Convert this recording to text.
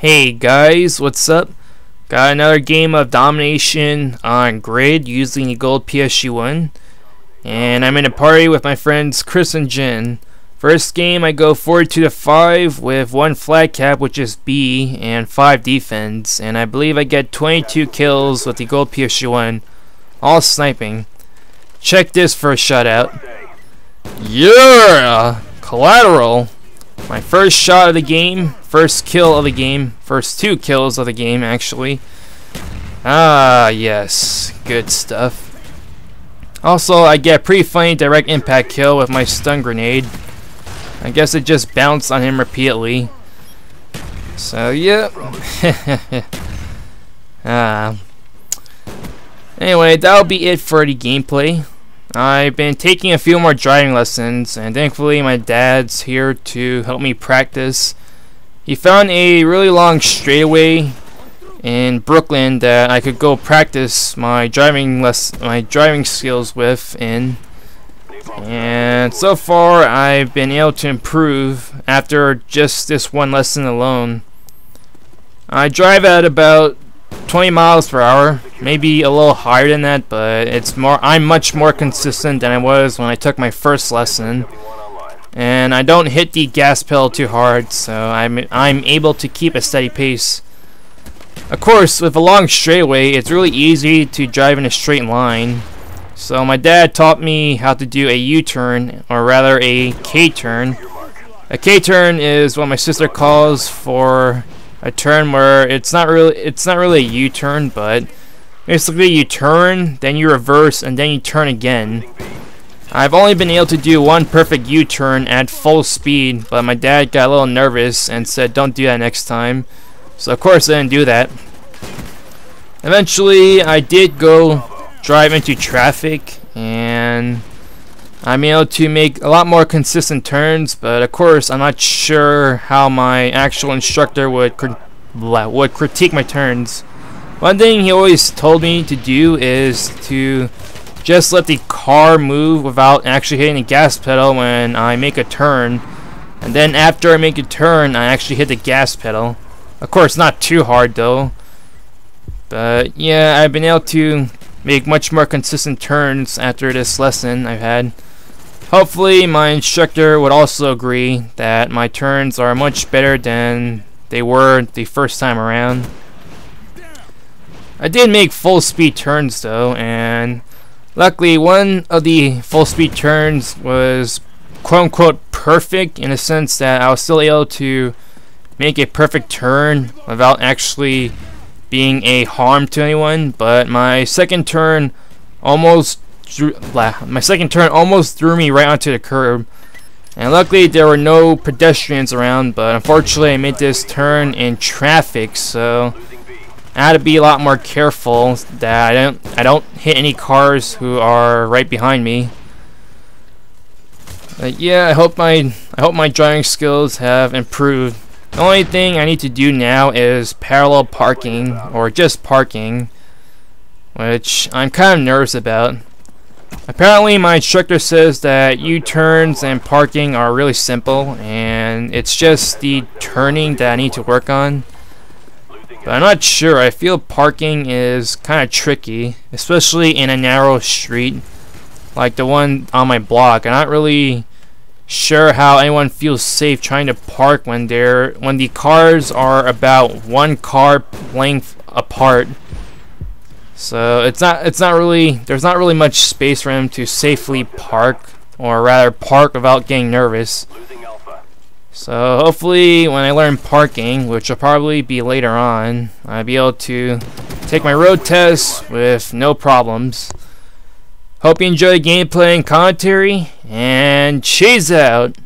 Hey guys, what's up? Got another game of Domination on grid using the gold PS3 and I'm in a party with my friends Chris and Jen. First game I go 42-5 with 1 flag cap, which is B, and 5 defense, and I believe I get 22 kills with the gold PS3, all sniping. Check this for a shutout. Yeah! Collateral! My first shot of the game, first kill of the game, first 2 kills of the game actually. Ah yes, good stuff. Also, I get a pretty funny direct impact kill with my stun grenade. I guess it just bounced on him repeatedly. So yeah. Anyway, that'll be it for the gameplay. I've been taking a few more driving lessons, and thankfully my dad's here to help me practice. He found a really long straightaway in Brooklyn that I could go practice my driving skills with and so far I've been able to improve after just this one lesson alone. I drive at about 20 miles per hour, maybe a little higher than that, but I'm much more consistent than I was when I took my first lesson, and I don't hit the gas pedal too hard, so I'm able to keep a steady pace. Of course, with a long straightaway, it's really easy to drive in a straight line, so my dad taught me how to do a U-turn, or rather a K-turn. A K-turn is what my sister calls for a turn where it's not really a U-turn, but basically you turn, then you reverse, and then you turn again. I've only been able to do one perfect U-turn at full speed, but my dad got a little nervous and said don't do that next time. So of course I didn't do that. Eventually I did go drive into traffic, and I'm able to make a lot more consistent turns, but of course I'm not sure how my actual instructor would critique my turns. One thing he always told me to do is to just let the car move without actually hitting the gas pedal when I make a turn, and then after I make a turn I actually hit the gas pedal. Of course not too hard though, but yeah, I've been able to make much more consistent turns after this lesson I've had. Hopefully my instructor would also agree that my turns are much better than they were the first time around. I did make full speed turns though, and luckily one of the full speed turns was quote unquote perfect, in a sense that I was still able to make a perfect turn without actually being a harm to anyone, but my second turn almost threw me right onto the curb, and luckily there were no pedestrians around, but unfortunately I made this turn in traffic, so I had to be a lot more careful that I don't hit any cars who are right behind me. But yeah, I hope my driving skills have improved. The only thing I need to do now is parallel parking, or just parking, which I'm kind of nervous about. Apparently my instructor says that U-turns and parking are really simple, and it's just the turning that I need to work on. But I'm not sure. I feel parking is kind of tricky, especially in a narrow street like the one on my block. I'm not really sure how anyone feels safe trying to park when the cars are about 1 car length apart. So there's not really much space for them to safely park, or rather park without getting nervous. So hopefully when I learn parking, which will probably be later on, I'll be able to take my road test with no problems. Hope you enjoy the gameplay and commentary, and cheese out!